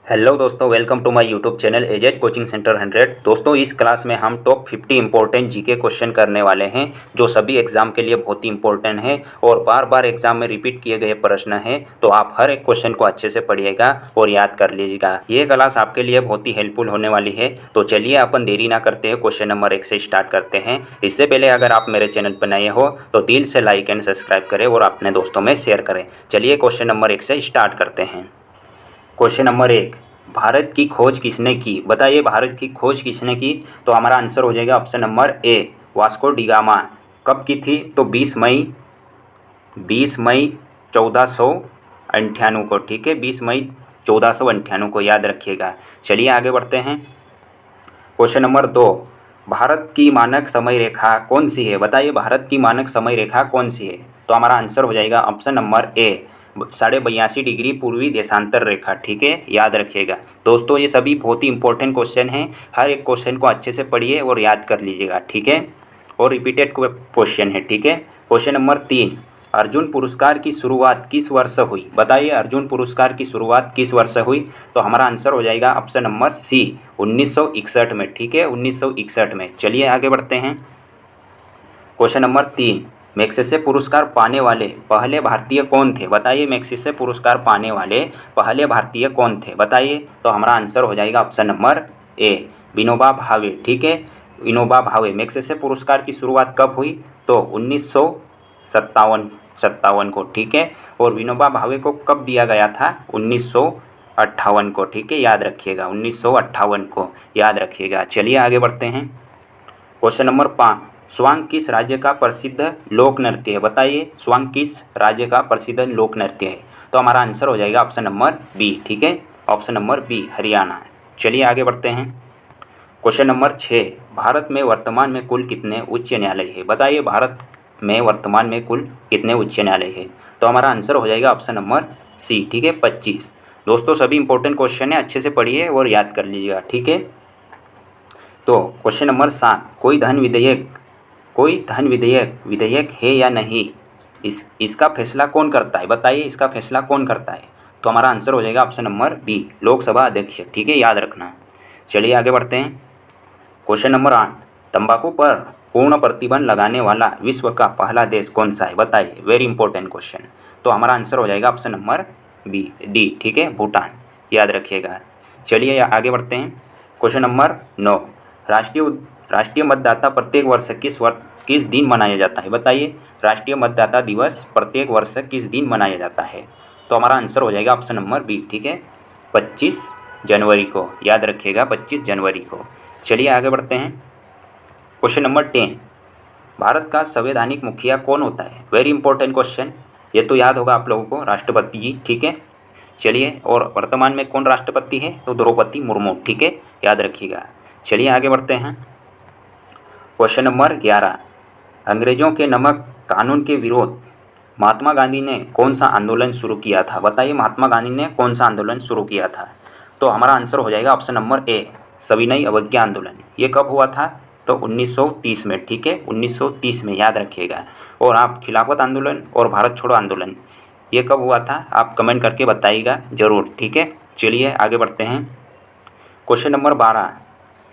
Hello दोस्तों, welcome to my YouTube channel AZ coaching centre 100। दोस्तों, इस क्लास में हम टॉप 50 इंपॉर्टेंट जीके क्वेश्चन करने वाले हैं जो सभी एग्जाम के लिए बहुत ही इंपॉर्टेंट है और बार बार एग्जाम में रिपीट किए गए प्रश्न हैं। तो आप हर एक क्वेश्चन को अच्छे से पढ़िएगा और याद कर लीजिएगा। ये क्लास आपके लिए बहुत ही हेल्पफुल होने वाली है। तो चलिए अपन देरी ना करते हैं, क्वेश्चन नंबर 1 से स्टार्ट करते हैं। इससे पहले अगर आप मेरे चैनल पर नए हो तो दिल से लाइक एंड सब्सक्राइब करें और अपने दोस्तों में शेयर करें। चलिए क्वेश्चन नंबर 1 से स्टार्ट करते हैं। क्वेश्चन नंबर 1, भारत की खोज किसने की? बताइए, भारत की खोज किसने की? तो हमारा आंसर हो जाएगा ऑप्शन नंबर ए, वास्को डी गामा। कब की थी? तो 20 मई 1498 को। ठीक है, 20 मई 1498 को, याद रखिएगा। चलिए आगे बढ़ते हैं। क्वेश्चन नंबर 2, भारत की मानक समय रेखा कौन सी है? बताइए, भारत की मानक समय रेखा कौन सी है? तो हमारा आंसर हो जाएगा ऑप्शन नंबर ए, 82.5 डिग्री पूर्वी देशांतर रेखा। ठीक है, याद रखिएगा। दोस्तों, ये सभी बहुत ही इंपॉर्टेंट क्वेश्चन हैं। हर एक क्वेश्चन को अच्छे से पढ़िए और याद कर लीजिएगा। ठीक है, और रिपीटेड क्वेश्चन है। ठीक है। क्वेश्चन नंबर 3, अर्जुन पुरस्कार की शुरुआत किस वर्ष हुई? बताइए, अर्जुन पुरस्कार की शुरुआत किस वर्ष हुई? तो हमारा आंसर हो जाएगा ऑप्शन नंबर सी, 1961 में। ठीक है, 1961 में। चलिए आगे बढ़ते हैं। क्वेश्चन नंबर 3, मैग्सेसे पुरस्कार पाने वाले पहले भारतीय कौन थे? बताइए, मैग्सेसे पुरस्कार पाने वाले पहले भारतीय कौन थे? बताइए। तो हमारा आंसर हो जाएगा ऑप्शन नंबर ए, विनोबा भावे। ठीक है, विनोबा भावे। मैग्सेसे पुरस्कार की शुरुआत कब हुई? तो 1957 को। ठीक है, और विनोबा भावे को कब दिया गया था? 1958 को। ठीक है, याद रखिएगा, 1958 को, याद रखिएगा। चलिए आगे बढ़ते हैं। क्वेश्चन नंबर 5, स्वांग किस राज्य का प्रसिद्ध लोक नृत्य है? बताइए, स्वांग किस राज्य का प्रसिद्ध लोक नृत्य है? तो हमारा आंसर हो जाएगा ऑप्शन नंबर बी। ठीक है, ऑप्शन नंबर बी, हरियाणा। चलिए आगे बढ़ते हैं। क्वेश्चन नंबर 6, भारत में वर्तमान में कुल कितने उच्च न्यायालय है? बताइए, भारत में वर्तमान में कुल कितने उच्च न्यायालय है? तो हमारा आंसर हो जाएगा ऑप्शन नंबर सी। ठीक है, 25। दोस्तों, सभी इंपॉर्टेंट क्वेश्चन है, अच्छे से पढ़िए और याद कर लीजिएगा। ठीक है। तो क्वेश्चन नंबर 7, कोई धन विधेयक है या नहीं, इसका फैसला कौन करता है? बताइए, इसका फैसला कौन करता है? तो हमारा आंसर हो जाएगा ऑप्शन नंबर बी, लोकसभा अध्यक्ष। ठीक है, याद रखना। चलिए आगे बढ़ते हैं। क्वेश्चन नंबर 8, तंबाकू पर पूर्ण प्रतिबंध लगाने वाला विश्व का पहला देश कौन सा है? बताइए, वेरी इंपॉर्टेंट क्वेश्चन। तो हमारा आंसर हो जाएगा ऑप्शन नंबर बी, डी। ठीक है, भूटान, याद रखिएगा। चलिए आगे बढ़ते हैं। क्वेश्चन नंबर 9, राष्ट्रीय मतदाता प्रत्येक वर्ष किस दिन मनाया जाता है? बताइए, राष्ट्रीय मतदाता दिवस प्रत्येक वर्ष किस दिन मनाया जाता है? तो हमारा आंसर हो जाएगा ऑप्शन नंबर बी। ठीक है, 25 जनवरी को, याद रखिएगा, 25 जनवरी को। चलिए आगे बढ़ते हैं। क्वेश्चन नंबर 10, भारत का संवैधानिक मुखिया कौन होता है? वेरी इंपॉर्टेंट क्वेश्चन, ये तो याद होगा आप लोगों को, राष्ट्रपति जी। ठीक है, चलिए, और वर्तमान में कौन राष्ट्रपति है? तो द्रौपदी मुर्मू। ठीक है, याद रखिएगा। चलिए आगे बढ़ते हैं। क्वेश्चन नंबर 11, अंग्रेजों के नमक कानून के विरोध महात्मा गांधी ने कौन सा आंदोलन शुरू किया था? बताइए, महात्मा गांधी ने कौन सा आंदोलन शुरू किया था? तो हमारा आंसर हो जाएगा ऑप्शन नंबर ए, सविनय अवज्ञा आंदोलन। ये कब हुआ था? तो 1930 में। ठीक है, 1930 में, याद रखिएगा। और आप खिलाफत आंदोलन और भारत छोड़ो आंदोलन, ये कब हुआ था? आप कमेंट करके बताइएगा ज़रूर। ठीक है, चलिए आगे बढ़ते हैं। क्वेश्चन नंबर 12,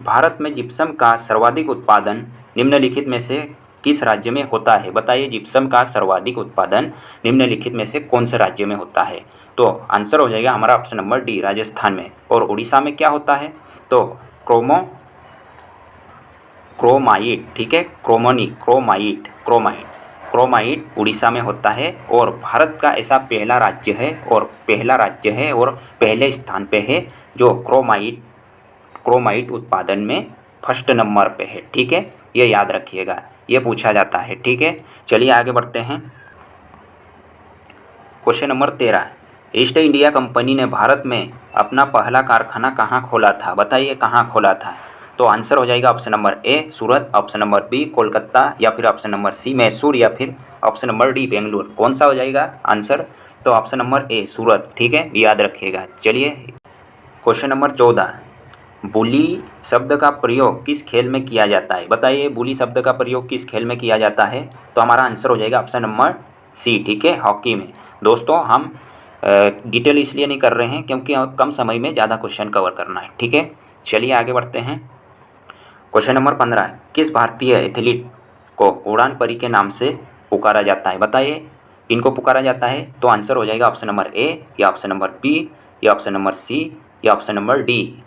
भारत में जिप्सम का सर्वाधिक उत्पादन निम्नलिखित में से किस राज्य में होता है? बताइए, जिप्सम का सर्वाधिक उत्पादन निम्नलिखित में से कौन से राज्य में होता है? तो आंसर हो जाएगा हमारा ऑप्शन नंबर डी, राजस्थान में। और उड़ीसा में क्या होता है? तो क्रोमाइट। ठीक है, क्रोमाइट उड़ीसा में होता है। और भारत का ऐसा पहला राज्य है और पहले स्थान पे है जो क्रोमाइट उत्पादन में फर्स्ट नंबर पे है। ठीक है, ये याद रखिएगा, ये पूछा जाता है। ठीक है, चलिए आगे बढ़ते हैं। Question number 13, east India company ने भारत में अपना पहला कारखाना कहाँ खोला था? बताइए, कहाँ खोला था? तो आंसर हो जाएगा option number A, Surat, option number B, Kolkata, या फिर ऑप्शन नंबर सी, मैसूर, या फिर ऑप्शन नंबर डी, बेंगलुरु। कौन सा हो जाएगा आंसर? तो ऑप्शन नंबर ए, सूरत। ठीक है, याद रखिएगा। चलिए क्वेश्चन नंबर 14, बुली शब्द का प्रयोग किस खेल में किया जाता है? बताइए, बुली शब्द का प्रयोग किस खेल में किया जाता है? तो हमारा आंसर हो जाएगा ऑप्शन नंबर सी। ठीक है, हॉकी में। दोस्तों, हम डिटेल इसलिए नहीं कर रहे हैं क्योंकि कम समय में ज़्यादा क्वेश्चन कवर करना है। ठीक है, चलिए आगे बढ़ते हैं। क्वेश्चन नंबर 15, किस भारतीय एथलीट को उड़ान परी के नाम से पुकारा जाता है? बताइए इनको पुकारा जाता है। तो आंसर हो जाएगा ऑप्शन नंबर ए, या ऑप्शन नंबर बी, या ऑप्शन नंबर सी, या ऑप्शन नंबर डी।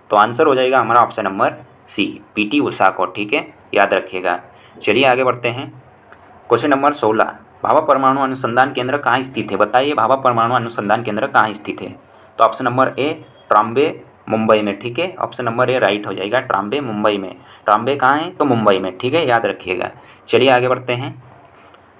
तो आंसर हो जाएगा हमारा ऑप्शन नंबर सी, पीटी उषा को। ठीक है, याद रखिएगा। चलिए आगे बढ़ते हैं। क्वेश्चन नंबर 16, भाभा परमाणु अनुसंधान केंद्र कहाँ स्थित है? बताइए भाभा परमाणु अनुसंधान केंद्र कहाँ स्थित है? तो ऑप्शन नंबर ए, ट्राम्बे, मुंबई में। ठीक है, ऑप्शन नंबर ए राइट हो जाएगा, ट्राम्बे मुंबई में। ट्राम्बे कहाँ है? तो मुंबई में। ठीक है, याद रखिएगा। चलिए आगे बढ़ते हैं।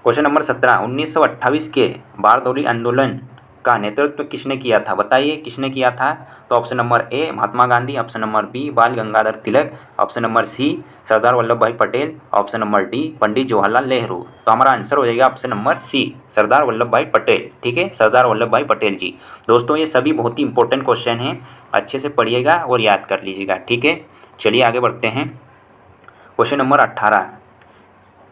क्वेश्चन नंबर 17, 1928 के बारदौली आंदोलन का नेतृत्व किसने किया था? बताइए किसने किया था? तो option number A Mahatma Gandhi, option number B Bal Gangadhar Tilak, option number C Sardar Vallabh bhai Patel, option number D Pandit Jawaharlal Nehru. तो हमारा आंसर हो जाएगा option number C, Sardar Vallabh bhai Patel. ठीक है, सरदार वल्लभ भाई पटेल जी। दोस्तों ये सभी बहुत ही इंपॉर्टेंट क्वेश्चन हैं, अच्छे से पढ़िएगा और याद कर लीजिएगा। ठीक है, चलिए आगे बढ़ते हैं। क्वेश्चन नंबर 18,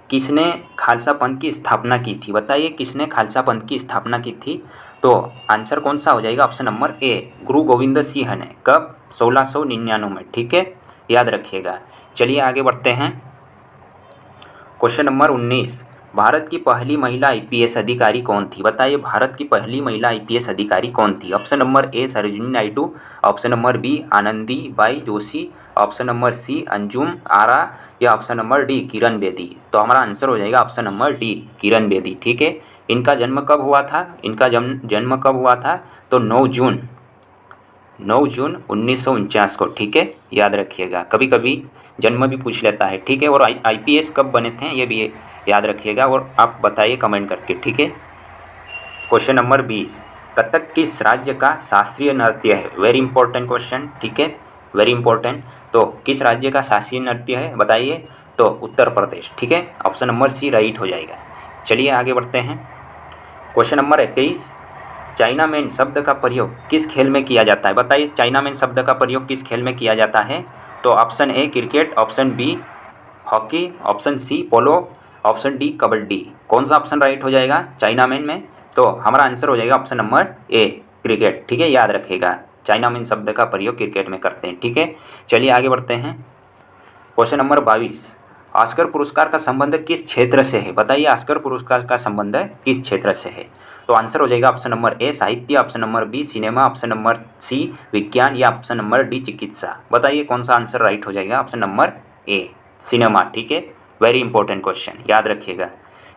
किसने खालसा पंथ की स्थापना की थी? बताइए किसने खालसा पंथ की स्थापना की थी? तो आंसर कौन सा हो जाएगा? ऑप्शन नंबर ए, गुरु गोविंद सिंह ने। कब? 1699 में। ठीक है, याद रखिएगा। चलिए आगे बढ़ते हैं। क्वेश्चन नंबर 19, भारत की पहली महिला आईपीएस अधिकारी कौन थी? बताइए भारत की पहली महिला आईपीएस अधिकारी कौन थी? Option number A Sarojini Naidu, option number B Anandi Bai Joshi, option number C Anjum Ara, या option number D Kiran Bedi. तो हमारा आंसर हो जाएगा option number D Kiran Bedi. ठीक है, इनका जन्म कब हुआ था? इनका जन्म कब हुआ था? तो 9 जून 1949 को। ठीक है, याद रखिएगा। कभी कभी जन्म भी पूछ लेता है। ठीक है, और आईपीएस कब बने थे ये भी याद रखिएगा और आप बताइए कमेंट करके। ठीक है, क्वेश्चन नंबर 20, कथक किस राज्य का शास्त्रीय नृत्य है? Very important question. ठीक है, वेरी इंपॉर्टेंट। तो किस राज्य का शास्त्रीय नृत्य है? बताइए। तो उत्तर प्रदेश। ठीक है, ऑप्शन नंबर सी राइट हो जाएगा। चलिए आगे बढ़ते हैं। क्वेश्चन नंबर 21, चाइना मैन शब्द का प्रयोग किस खेल में किया जाता है? बताइए चाइना मैन शब्द का प्रयोग किस खेल में किया जाता है? तो option A cricket, option B hockey, option C polo, option D kabaddi. कौन सा ऑप्शन राइट हो जाएगा चाइना मैन में? तो हमारा आंसर हो जाएगा ऑप्शन नंबर ए क्रिकेट। ठीक है, याद रखिएगा। चाइना मैन शब्द का प्रयोग क्रिकेट में करते हैं। ठीक है, चलिए आगे बढ़ते हैं। क्वेश्चन नंबर 22, ऑस्कर पुरस्कार का संबंध किस क्षेत्र से है? बताइए ऑस्कर पुरस्कार का संबंध किस क्षेत्र से है? तो आंसर हो जाएगा ऑप्शन नंबर ए साहित्य, option number B cinema, option number C विज्ञान, या ऑप्शन नंबर डी चिकित्सा। बताइए कौन सा आंसर राइट हो जाएगा? ऑप्शन नंबर ए सिनेमा। ठीक है, वेरी इंपॉर्टेंट क्वेश्चन, याद रखिएगा।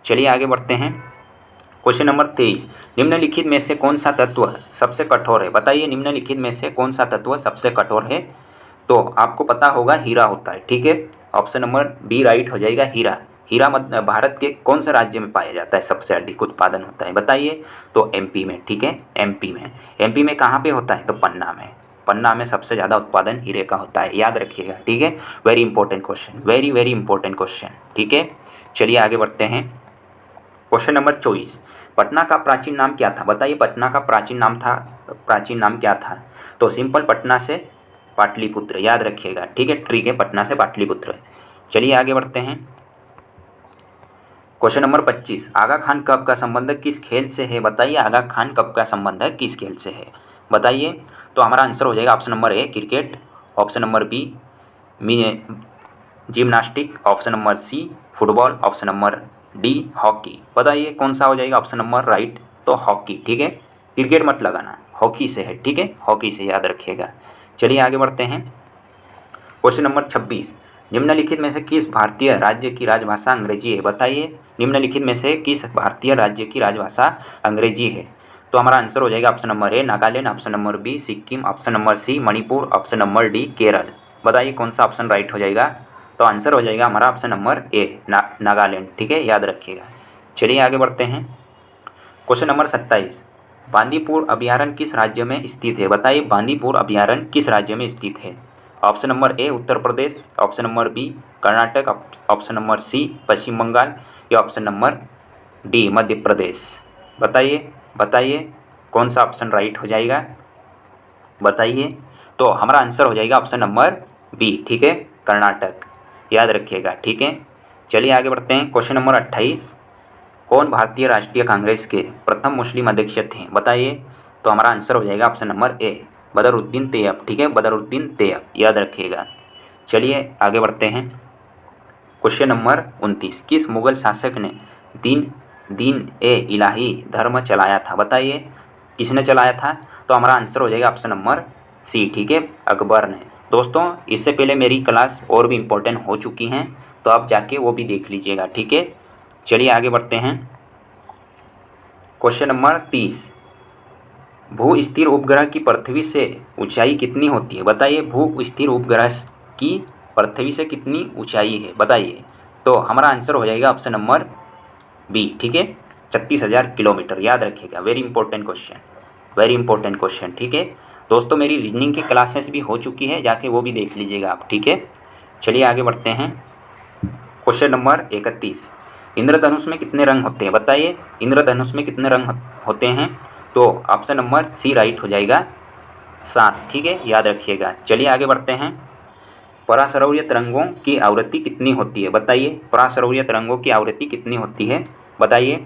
चलिए आगे बढ़ते हैं। क्वेश्चन नंबर 23, निम्नलिखित में से कौन सा तत्व सबसे कठोर है? बताइए निम्नलिखित में से कौन सा तत्व सबसे कठोर है? तो आपको पता होगा हीरा होता है। ठीक है, ऑप्शन नंबर बी राइट हो जाएगा हीरा। हीरा भारत के कौन से राज्य में पाया जाता है? सबसे अधिक उत्पादन होता है? बताइए। तो एमपी में। ठीक है, एमपी में। एमपी में कहाँ पे होता है? तो पन्ना में। पन्ना में सबसे ज़्यादा उत्पादन हीरे का होता है, याद रखिएगा। ठीक है, very important question, very very important question. ठीक है, चलिए आगे बढ़ते हैं। क्वेश्चन नंबर 24, पटना का प्राचीन नाम क्या था? बताइए पटना का प्राचीन नाम क्या था? तो सिंपल पटना से पाटलिपुत्र, याद रखिएगा। ठीक है, ट्रिक है, पटना से पाटलिपुत्र। चलिए आगे बढ़ते हैं। क्वेश्चन नंबर 25, आगा खान कप का संबंध किस खेल से है? बताइए आगा खान कप का संबंध किस खेल से है? बताइए। तो हमारा आंसर हो जाएगा option number A cricket, option number B gymnastic, option number C football, option number D hockey. बताइए कौन सा हो जाएगा ऑप्शन नंबर राइट? तो हॉकी। ठीक है, क्रिकेट मत लगाना, हॉकी से है। ठीक है, हॉकी से, याद रखिएगा। चलिए आगे बढ़ते हैं। क्वेश्चन नंबर 26, निम्नलिखित में से किस भारतीय राज्य की राजभाषा अंग्रेजी है? बताइए निम्नलिखित में से किस भारतीय राज्य की राजभाषा अंग्रेजी है? तो हमारा आंसर हो जाएगा option number A Nagaland, option number B Sikkim, option number C Manipur, option number D Kerala. बताइए कौन सा ऑप्शन राइट हो जाएगा? तो आंसर हो जाएगा हमारा ऑप्शन नंबर ए नागालैंड। ठीक है, याद रखिएगा। चलिए आगे बढ़ते हैं। क्वेश्चन नंबर 27, बांदीपुर अभयारण्य किस राज्य में स्थित है? बताइए बांदीपुर अभयारण्य किस राज्य में स्थित है? Option number A Uttar Pradesh, option number B Karnataka, option number C Paschim Bangal, या option number D Madhya Pradesh. बताइए कौन सा ऑप्शन राइट हो जाएगा? बताइए। तो हमारा आंसर हो जाएगा ऑप्शन नंबर बी। ठीक है, कर्नाटक, याद रखिएगा। ठीक है, चलिए आगे बढ़ते हैं। क्वेश्चन नंबर 28, कौन भारतीय राष्ट्रीय कांग्रेस के प्रथम मुस्लिम अध्यक्ष थे? बताइए तो हमारा आंसर हो जाएगा option number A, Badruddin Tayyab. ठीक है, बदरुद्दीन तैयब, याद रखिएगा। चलिए आगे बढ़ते हैं। क्वेश्चन नंबर 29, किस मुगल शासक ने दीन दीन ए इलाही धर्म चलाया था? बताइए किसने चलाया था? तो हमारा आंसर हो जाएगा ऑप्शन नंबर सी। ठीक है, अकबर ने। दोस्तों इससे पहले मेरी क्लास और भी इम्पोर्टेंट हो चुकी हैं, तो आप जाके वो भी देख लीजिएगा। ठीक है, चलिए आगे बढ़ते हैं। क्वेश्चन नंबर 30, भू स्थिर उपग्रह की पृथ्वी से ऊंचाई कितनी होती है? बताइए भू स्थिर उपग्रह की पृथ्वी से कितनी ऊंचाई है? बताइए। तो हमारा आंसर हो जाएगा ऑप्शन नंबर बी। ठीक है, 36,000 किलोमीटर, याद रखिएगा। Very important question, very important question. ठीक है दोस्तों, मेरी रीजनिंग की क्लासेस भी हो चुकी है, जाके वो भी देख लीजिएगा आप। ठीक है, चलिए आगे बढ़ते हैं। क्वेश्चन नंबर 31, इंद्रधनुष में कितने रंग होते हैं? बताइए इंद्रधनुष में कितने रंग होते हैं? तो ऑप्शन नंबर सी राइट हो जाएगा, 7। ठीक है, याद रखिएगा। चलिए आगे बढ़ते हैं। परासरौर्य तरंगों की आवृत्ति कितनी होती है? बताइए परासरौर्य तरंगों की आवृत्ति कितनी होती है? बताइए।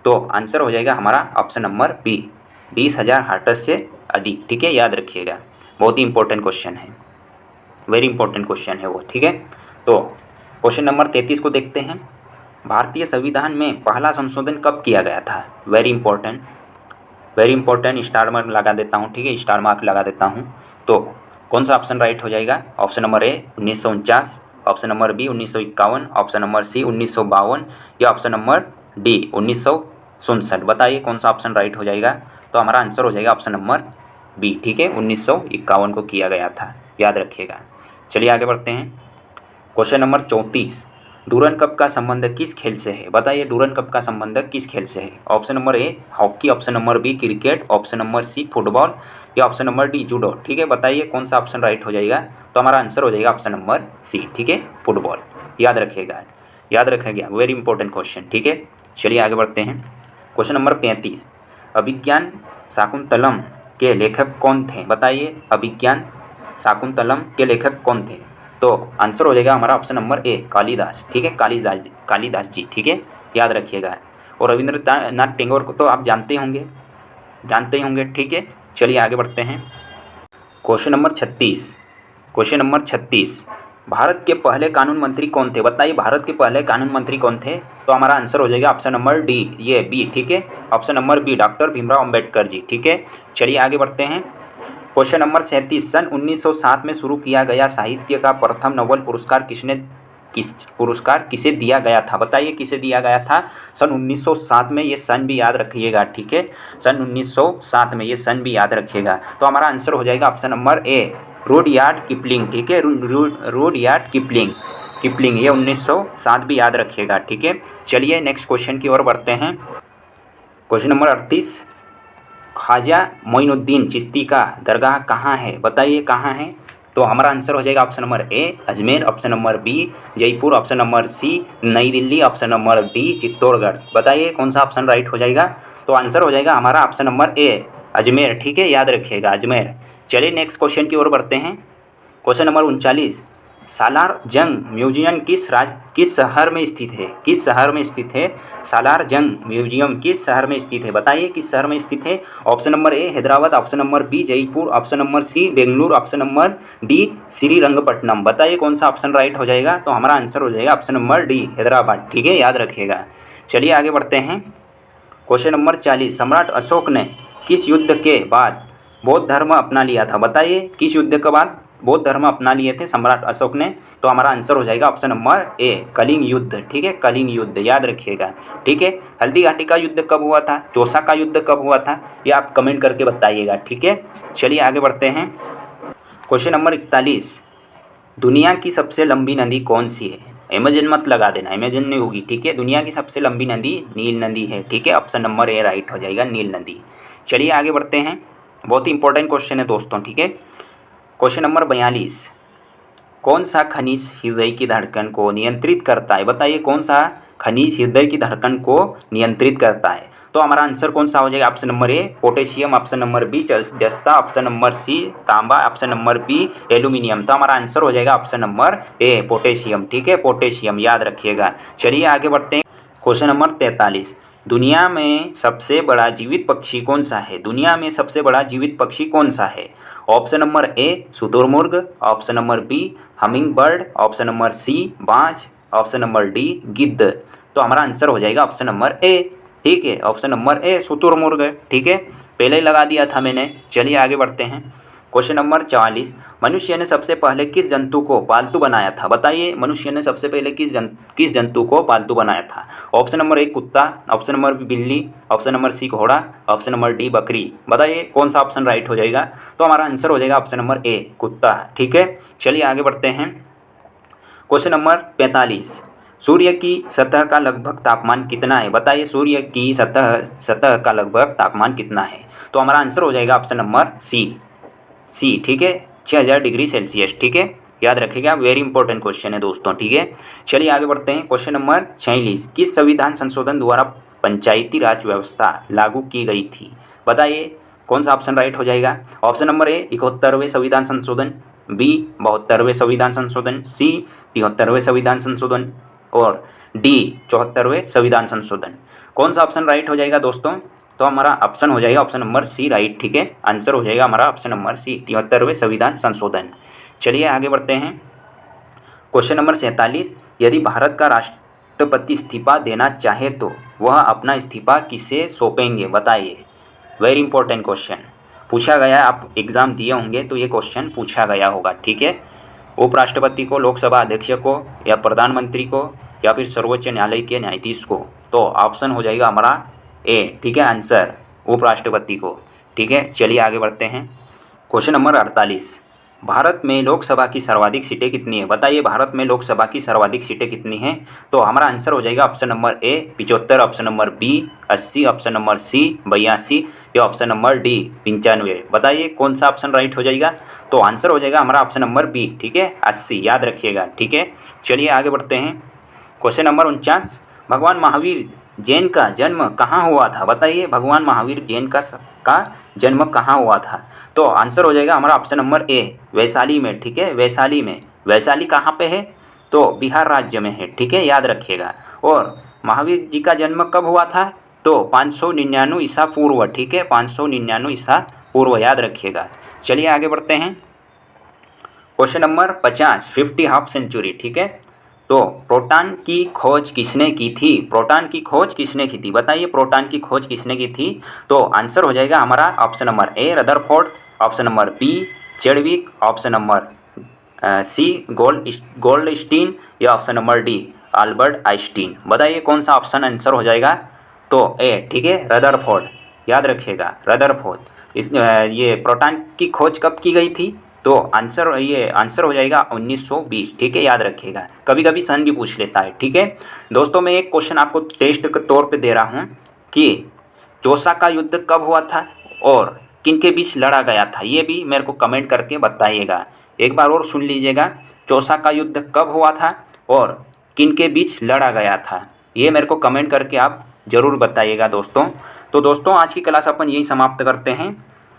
तो आंसर हो जाएगा हमारा ऑप्शन नंबर बी, 20,000 हर्ट्ज से अधिक। ठीक है, याद रखिएगा। बहुत ही इंपॉर्टेंट क्वेश्चन है, वेरी इंपॉर्टेंट क्वेश्चन है वो। ठीक है, तो क्वेश्चन नंबर 33 को देखते हैं। भारतीय संविधान में पहला संशोधन कब किया गया था? Very important, very important. Star mark लगा देता हूँ। ठीक है, स्टार मार्क लगा देता हूँ। तो कौन सा ऑप्शन राइट हो जाएगा? Option number A 1949, option number B 1951, option number C 1952 या ऑप्शन नंबर डी 1967। बताइए कौन सा ऑप्शन राइट हो जाएगा? तो हमारा आंसर हो जाएगा ऑप्शन नंबर बी। ठीक है, 1951 को किया गया था, याद रखिएगा। चलिए आगे बढ़ते हैं। क्वेश्चन नंबर 34, डूरन कप का संबंध किस खेल से है? बताइए डूरन कप का संबंध किस खेल से है? Option number A hockey, option number B cricket, option number C football या ऑप्शन नंबर डी जूडो। ठीक है, बताइए कौन सा ऑप्शन राइट हो जाएगा? तो हमारा आंसर हो जाएगा ऑप्शन नंबर सी। ठीक है, फुटबॉल, याद रखिएगा, याद रखिएगा। Very important question. ठीक है, चलिए आगे बढ़ते हैं। क्वेश्चन नंबर 35, अभिज्ञान शाकुंतलम के लेखक कौन थे? बताइए अभिज्ञान शाकुंतलम के लेखक कौन थे? तो आंसर हो जाएगा हमारा ऑप्शन नंबर ए कालिदास। ठीक है, कालिदास जी। ठीक है, याद रखिएगा। और रविंद्रनाथ टैगोर को तो आप जानते ही होंगे। ठीक है, चलिए आगे बढ़ते हैं। Question number 36, question number 36, Bharat के पहले कानून मंत्री कौन थे? बताइए भारत के पहले कानून मंत्री कौन थे? तो हमारा आंसर हो जाएगा ऑप्शन नंबर डी, ये बी। ठीक है, option number B doctor Bhimrao Ambedkar ji. ठीक है, चलिए आगे बढ़ते हैं। क्वेश्चन नंबर 37, सन 1907 में शुरू किया गया साहित्य का प्रथम नोबेल पुरस्कार किसे दिया गया था? बताइए किसे दिया गया था सन 1907 में? ये सन भी याद रखिएगा। ठीक है, सन 1907 में, ये सन भी याद रखिएगा। तो हमारा आंसर हो जाएगा ऑप्शन नंबर ए रुडयार्ड किपलिंग। ठीक है, रुडयार्ड किपलिंग, ये 1907 भी याद रखिएगा। ठीक है, चलिए नेक्स्ट क्वेश्चन की ओर बढ़ते हैं। क्वेश्चन नंबर 38, ख्वाजा मोइनुद्दीन चिश्ती का दरगाह कहाँ है? बताइए कहाँ है? तो हमारा आंसर हो जाएगा option number A Ajmer, option number B Jaipur, option number C Nai Delhi, option number D Chittorgarh. बताइए कौन सा ऑप्शन राइट हो जाएगा? तो आंसर हो जाएगा हमारा ऑप्शन नंबर ए अजमेर। ठीक है, याद रखिएगा अजमेर। चलिए नेक्स्ट क्वेश्चन की ओर बढ़ते हैं। क्वेश्चन नंबर 39, सालार जंग म्यूजियम किस शहर में स्थित है? किस शहर में स्थित है सालार जंग म्यूजियम? किस शहर में स्थित है? बताइए किस शहर में स्थित है? Option number A Hyderabad, option number B Jaipur, option number C Bengaluru, option number D Srirangapatna. बताइए कौन सा ऑप्शन राइट हो जाएगा? तो हमारा आंसर हो जाएगा ऑप्शन नंबर डी हैदराबाद। ठीक है, याद रखिएगा। चलिए आगे बढ़ते हैं। क्वेश्चन नंबर 40, सम्राट अशोक ने किस युद्ध के बाद बौद्ध धर्म अपना लिया था? बताइए किस युद्ध के बाद बौद्ध धर्म अपना लिए थे सम्राट अशोक ने? तो हमारा आंसर हो जाएगा ऑप्शन नंबर ए कलिंग युद्ध। ठीक है, कलिंग युद्ध, याद रखिएगा। ठीक है, हल्दी घाटी का युद्ध कब हुआ था? चौसा का युद्ध कब हुआ था? ये आप कमेंट करके बताइएगा। ठीक है, चलिए आगे बढ़ते हैं। क्वेश्चन नंबर 41, दुनिया की सबसे लंबी नदी कौन सी है? अमेजन मत लगा देना, अमेजन नहीं होगी। ठीक है, दुनिया की सबसे लंबी नदी नील नदी है। ठीक है, ऑप्शन नंबर ए राइट हो जाएगा, नील नदी। चलिए आगे बढ़ते हैं। बहुत ही इंपॉर्टेंट क्वेश्चन है दोस्तों। ठीक है, क्वेश्चन नंबर 42, कौन सा खनिज हृदय की धड़कन को नियंत्रित करता है? बताइए कौन सा खनिज हृदय की धड़कन को नियंत्रित करता है? तो हमारा आंसर कौन सा हो जाएगा? Option number A potassium, option number B जस्ता, ऑप्शन नंबर सी तांबा, ऑप्शन नंबर बी एल्यूमिनियम। तो हमारा आंसर हो जाएगा ऑप्शन नंबर ए पोटेशियम। ठीक है, पोटेशियम, याद रखिएगा। चलिए आगे बढ़ते हैं। क्वेश्चन नंबर 43, दुनिया में सबसे बड़ा जीवित पक्षी कौन सा है? दुनिया में सबसे बड़ा जीवित पक्षी कौन सा है? ऑप्शन नंबर ए शुतुरमुर्ग, option number B hummingbird, option number C बाज, ऑप्शन नंबर डी गिद्ध। तो हमारा आंसर हो जाएगा ऑप्शन नंबर ए। ठीक है, ऑप्शन नंबर ए शुतुरमुर्ग। ठीक है, पहले ही लगा दिया था मैंने। चलिए आगे बढ़ते हैं। क्वेश्चन नंबर 44, मनुष्य ने सबसे पहले किस जंतु को पालतू बनाया था? बताइए, मनुष्य ने सबसे पहले किस जंतु को पालतू बनाया था? ऑप्शन नंबर ए कुत्ता, ऑप्शन नंबर बी बिल्ली, ऑप्शन नंबर सी घोड़ा, ऑप्शन नंबर डी बकरी। बताइए कौन सा ऑप्शन राइट हो जाएगा? तो हमारा आंसर हो जाएगा ऑप्शन नंबर ए कुत्ता। ठीक है, चलिए आगे बढ़ते हैं। क्वेश्चन नंबर 45, सूर्य की सतह का लगभग तापमान कितना है? बताइए, सूर्य की सतह का लगभग तापमान कितना है? तो हमारा आंसर हो जाएगा ऑप्शन नंबर सी। ठीक है, 6000 डिग्री सेल्सियस। ठीक है, याद रखिएगा, वेरी इंपॉर्टेंट क्वेश्चन है दोस्तों। ठीक है, चलिए आगे बढ़ते हैं। क्वेश्चन नंबर 46, किस संविधान संशोधन द्वारा पंचायती राज व्यवस्था लागू की गई थी? बताइए कौन सा ऑप्शन राइट हो जाएगा? ऑप्शन नंबर ए 71वें संविधान संशोधन, बी 72वें संविधान संशोधन, सी 73वें संविधान संशोधन और डी 74वें संविधान संशोधन। कौन सा ऑप्शन राइट हो जाएगा दोस्तों? तो हमारा ऑप्शन हो जाएगा ऑप्शन नंबर सी राइट। ठीक है, आंसर हो जाएगा हमारा ऑप्शन नंबर सी 73वें संविधान संशोधन। चलिए आगे बढ़ते हैं। क्वेश्चन नंबर 47, यदि भारत का राष्ट्रपति इस्तीफा देना चाहे तो वह अपना इस्तीफा किसे सौंपेंगे? बताइए, वेरी इंपॉर्टेंट क्वेश्चन पूछा गया। आप एग्ज़ाम दिए होंगे तो ये क्वेश्चन पूछा गया होगा। ठीक है, उपराष्ट्रपति को, लोकसभा अध्यक्ष को, या प्रधानमंत्री को, या फिर सर्वोच्च न्यायालय के न्यायाधीश को? तो ऑप्शन हो जाएगा हमारा ए। ठीक है, आंसर उपराष्ट्रपति को। ठीक है, चलिए आगे बढ़ते हैं। क्वेश्चन नंबर 48, भारत में लोकसभा की सर्वाधिक सीटें कितनी है? बताइए, भारत में लोकसभा की सर्वाधिक सीटें कितनी हैं? तो हमारा आंसर हो जाएगा option number A 75, option number B 80, option number C 82 या ऑप्शन नंबर डी 95। बताइए कौन सा ऑप्शन राइट हो जाएगा? तो आंसर हो जाएगा हमारा ऑप्शन नंबर बी। ठीक है, 80, याद रखिएगा। ठीक है, चलिए आगे बढ़ते हैं। क्वेश्चन नंबर 49, भगवान महावीर जैन का जन्म कहाँ हुआ था? बताइए, भगवान महावीर जैन का जन्म कहाँ हुआ था? तो आंसर हो जाएगा हमारा ऑप्शन नंबर ए वैशाली में। ठीक है, वैशाली में। वैशाली कहाँ पे है? तो बिहार राज्य में है। ठीक है, याद रखिएगा। और महावीर जी का जन्म कब हुआ था? तो 599 ईसा पूर्व। ठीक है, 599 ईसा पूर्व, याद रखिएगा। चलिए आगे बढ़ते हैं। Question number 50, 50 half century. ठीक है, तो प्रोटॉन की खोज किसने की थी? प्रोटॉन की खोज किसने की थी? बताइए, प्रोटॉन की खोज किसने की थी? तो आंसर हो जाएगा हमारा option number A Rutherford, option number B Chadwick, option number C Goldstein या option number D Albert Einstein. बताइए कौन सा ऑप्शन आंसर हो जाएगा? तो ए। ठीक है, रदरफोर्ड, याद रखिएगा, रदरफोर्ड। ये प्रोटॉन की खोज कब की गई थी? तो आंसर हो जाएगा 1920। ठीक है, याद रखिएगा, कभी कभी सन भी पूछ लेता है। ठीक है दोस्तों, मैं एक क्वेश्चन आपको टेस्ट के तौर पे दे रहा हूँ कि चौसा का युद्ध कब हुआ था और किन के बीच लड़ा गया था? ये भी मेरे को कमेंट करके बताइएगा। एक बार और सुन लीजिएगा, चौसा का युद्ध कब हुआ था और किन के बीच लड़ा गया था? ये मेरे को कमेंट करके आप ज़रूर बताइएगा दोस्तों। तो दोस्तों, आज की क्लास अपन यही समाप्त करते हैं।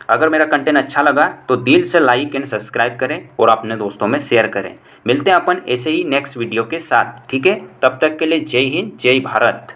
अगर मेरा कंटेंट अच्छा लगा तो दिल से लाइक एंड सब्सक्राइब करें और अपने दोस्तों में शेयर करें। मिलते हैं अपन ऐसे ही नेक्स्ट वीडियो के साथ। ठीक है, तब तक के लिए जय हिंद, जय भारत।